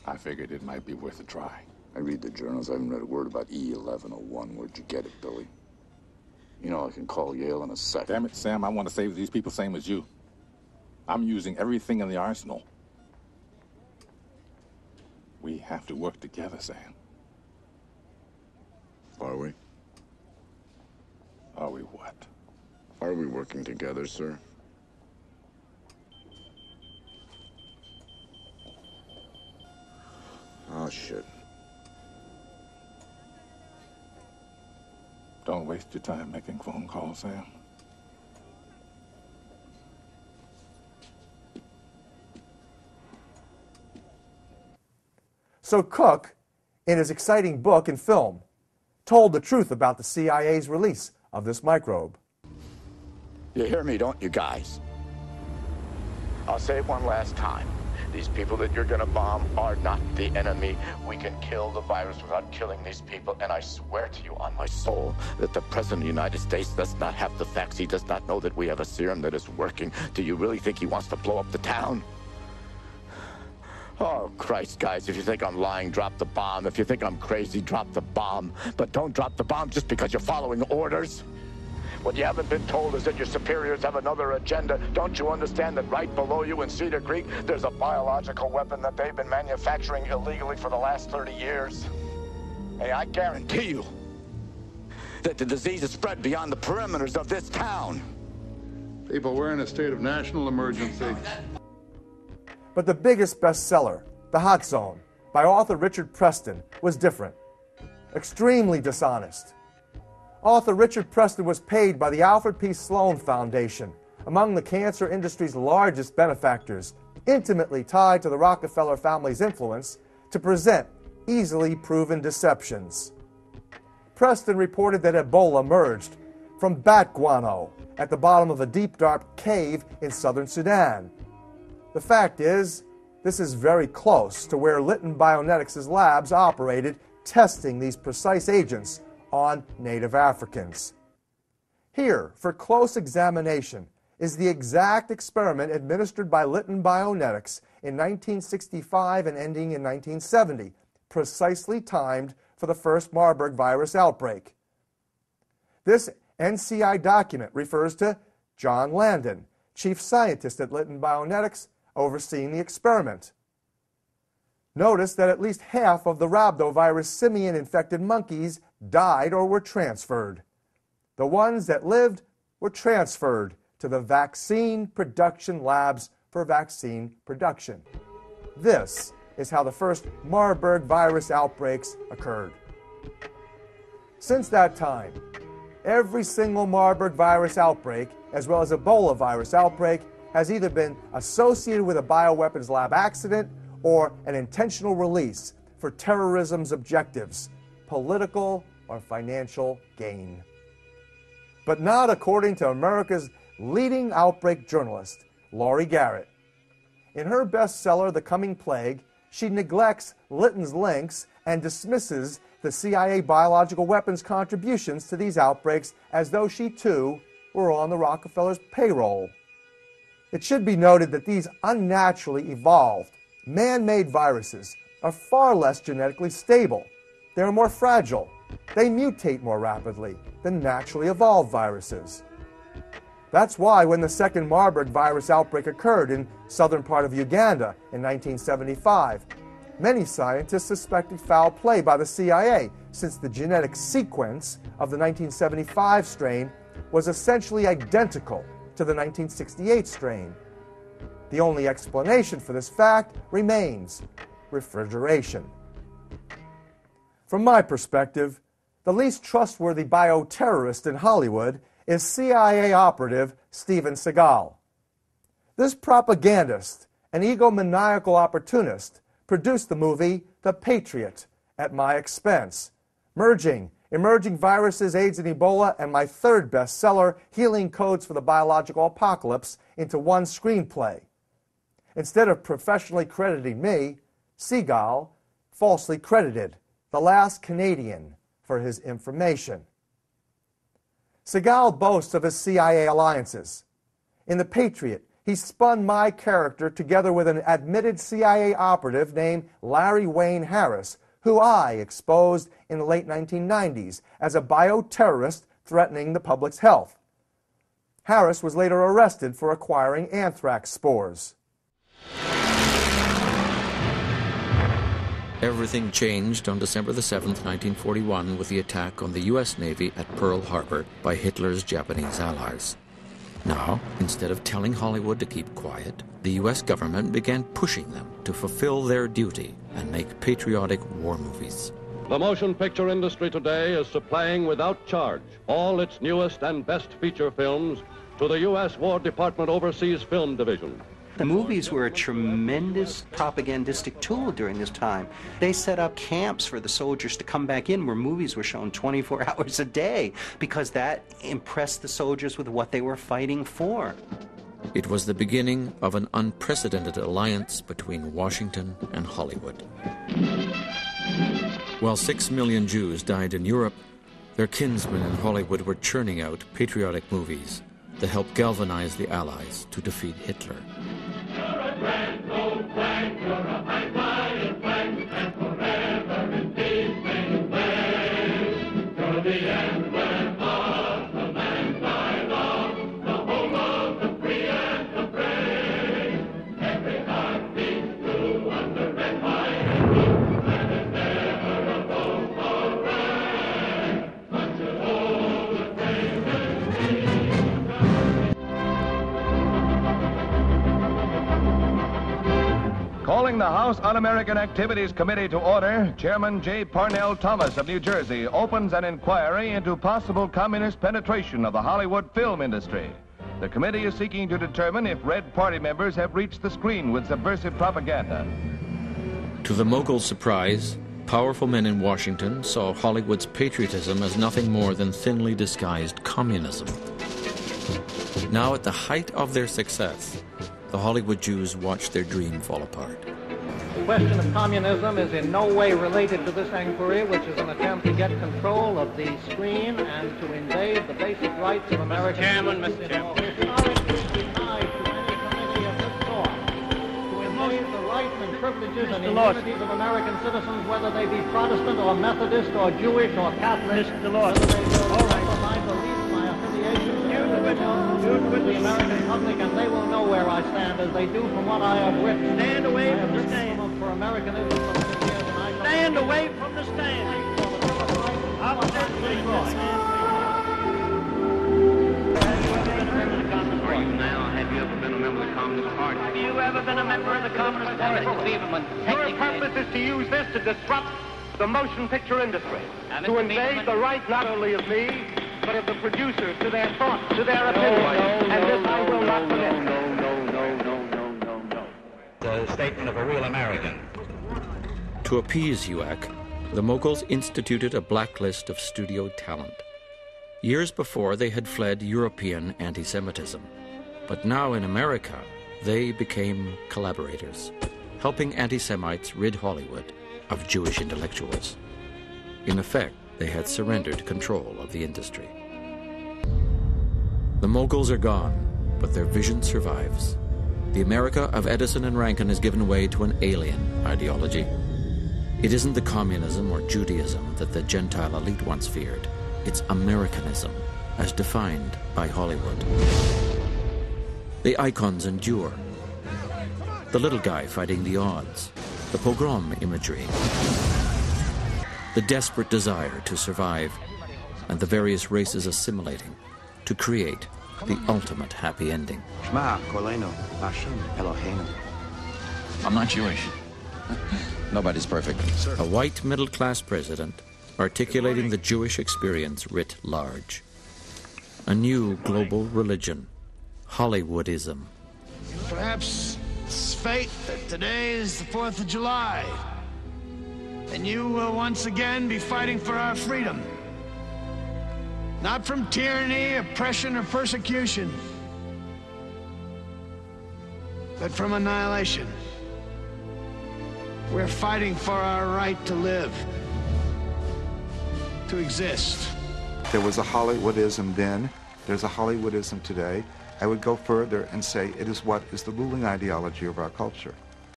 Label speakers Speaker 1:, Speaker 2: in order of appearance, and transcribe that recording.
Speaker 1: I figured it might be worth a try.
Speaker 2: I read the journals. I haven't read a word about E1101. Where'd you get it, Billy? You know I can call Yale in a second.
Speaker 1: Damn it, Sam, I want to save these people same as you. I'm using everything in the arsenal. We have to work together, Sam.
Speaker 2: Are we?
Speaker 1: Are we what?
Speaker 2: Are we working together, sir? Oh, shit.
Speaker 1: Don't waste your time making phone calls, Sam.
Speaker 3: So Cook, in his exciting book and film, told the truth about the CIA's release of this microbe.
Speaker 2: You hear me, don't you, guys? I'll say it one last time. These people that you're gonna bomb are not the enemy. We can kill the virus without killing these people, and I swear to you on my soul that the President of the United States does not have the facts. He does not know that we have a serum that is working. Do you really think he wants to blow up the town? Oh, Christ, guys, if you think I'm lying, drop the bomb. If you think I'm crazy, drop the bomb. But don't drop the bomb just because you're following orders. What you haven't been told is that your superiors have another agenda. Don't you understand that right below you in Cedar Creek, there's a biological weapon that they've been manufacturing illegally for the last 30 years? Hey, I guarantee you that the disease is spread beyond the perimeters of this town.
Speaker 4: People, we're in a state of national emergency.
Speaker 3: But the biggest bestseller, The Hot Zone, by author Richard Preston, was different. Extremely dishonest. Author Richard Preston was paid by the Alfred P. Sloan Foundation, among the cancer industry's largest benefactors, intimately tied to the Rockefeller family's influence, to present easily proven deceptions. Preston reported that Ebola emerged from bat guano at the bottom of a deep, dark cave in southern Sudan. The fact is, this is very close to where Litton Bionetics' labs operated, testing these precise agents on native Africans. Here, for close examination, is the exact experiment administered by Litton Bionetics in 1965 and ending in 1970, precisely timed for the first Marburg virus outbreak. This NCI document refers to John Landon, chief scientist at Litton Bionetics, overseeing the experiment. Notice that at least half of the rhabdovirus simian-infected monkeys died or were transferred. The ones that lived were transferred to the vaccine production labs for vaccine production. This is how the first Marburg virus outbreaks occurred. Since that time, every single Marburg virus outbreak, as well as Ebola virus outbreak, has either been associated with a bioweapons lab accident or an intentional release for terrorism's objectives, political or financial gain. But not according to America's leading outbreak journalist, Laurie Garrett. In her bestseller, The Coming Plague, she neglects Litton's links and dismisses the CIA biological weapons contributions to these outbreaks as though she, too, were on the Rockefellers' payroll. It should be noted that these unnaturally evolved, man-made viruses are far less genetically stable. They are more fragile. They mutate more rapidly than naturally evolved viruses. That's why when the second Marburg virus outbreak occurred in southern part of Uganda in 1975, many scientists suspected foul play by the CIA, since the genetic sequence of the 1975 strain was essentially identical to the 1968 strain. The only explanation for this fact remains refrigeration. From my perspective, the least trustworthy bioterrorist in Hollywood is CIA operative Steven Seagal. This propagandist, an egomaniacal opportunist, produced the movie The Patriot at my expense, merging emerging viruses, AIDS and Ebola, and my third bestseller, Healing Codes for the Biological Apocalypse, into one screenplay. Instead of professionally crediting me, Seagal falsely credited the last Canadian for his information. Seagal boasts of his CIA alliances. In The Patriot, he spun my character together with an admitted CIA operative named Larry Wayne Harris, who I exposed in the late 1990s as a bioterrorist threatening the public's health. Harris was later arrested for acquiring anthrax spores.
Speaker 5: Everything changed on December the 7th, 1941, with the attack on the U.S. Navy at Pearl Harbor by Hitler's Japanese allies. Now, instead of telling Hollywood to keep quiet, the U.S. government began pushing them to fulfill their duty and make patriotic war movies.
Speaker 6: The motion picture industry today is supplying without charge all its newest and best feature films to the U.S. War Department Overseas Film Division.
Speaker 7: The movies were a tremendous propagandistic tool during this time. They set up camps for the soldiers to come back in where movies were shown 24 hours a day because that impressed the soldiers with what they were fighting for.
Speaker 5: It was the beginning of an unprecedented alliance between Washington and Hollywood. While 6 million Jews died in Europe, their kinsmen in Hollywood were churning out patriotic movies that helped galvanize the Allies to defeat Hitler.
Speaker 8: Calling the House Un-American Activities Committee to order, Chairman J. Parnell Thomas of New Jersey opens an inquiry into possible communist penetration of the Hollywood film industry. The committee is seeking to determine if Red Party members have reached the screen with subversive propaganda.
Speaker 5: To the mogul's surprise, powerful men in Washington saw Hollywood's patriotism as nothing more than thinly disguised communism. Now, at the height of their success, the Hollywood Jews watched their dream fall apart.
Speaker 9: The question of communism is in no way related to this inquiry, which is an attempt to get control of the screen and to invade the basic rights of American citizens.
Speaker 10: Mr. Chairman.
Speaker 9: Historically denied to any committee of this sort. To invade the rights and privileges and immunities of American citizens, whether they be Protestant or Methodist or Jewish or Catholic, whether they will my beliefs, my affiliations, with the American public, and they will know where I stand, as they do from what I have written.
Speaker 10: Stand away from the stand.
Speaker 9: For Americanism for many years, and I
Speaker 10: stand away from the stand. I'll stand away from the stand. Have you ever been a member of the Communist Party? Have you ever been a member of the Communist Party? Your purpose is to use this to disrupt the motion picture industry, to invade the right not only of me, but of the producers, to their thoughts, to their opinions, and this I will not permit. No. The statement of a real American.
Speaker 5: To appease UAC, the moguls instituted a blacklist of studio talent. Years before, they had fled European anti-Semitism. But now in America, they became collaborators, helping anti-Semites rid Hollywood of Jewish intellectuals. In effect, they had surrendered control of the industry. The moguls are gone, but their vision survives. The America of Edison and Rankin has given way to an alien ideology. It isn't the communism or Judaism that the Gentile elite once feared. It's Americanism, as defined by Hollywood. The icons endure. The little guy fighting the odds, the pogrom imagery, the desperate desire to survive, and the various races assimilating to create the ultimate happy ending.
Speaker 11: I'm not Jewish. Nobody's perfect.
Speaker 5: A white middle-class president articulating the Jewish experience writ large. A new global religion, Hollywoodism.
Speaker 12: Perhaps it's fate that today is the 4th of July, and you will once again be fighting for our freedom. Not from tyranny, oppression, or persecution, but from annihilation. We're fighting for our right to live, to exist.
Speaker 13: There was a Hollywoodism then, there's a Hollywoodism today. I would go further and say it is what is the ruling ideology of our culture.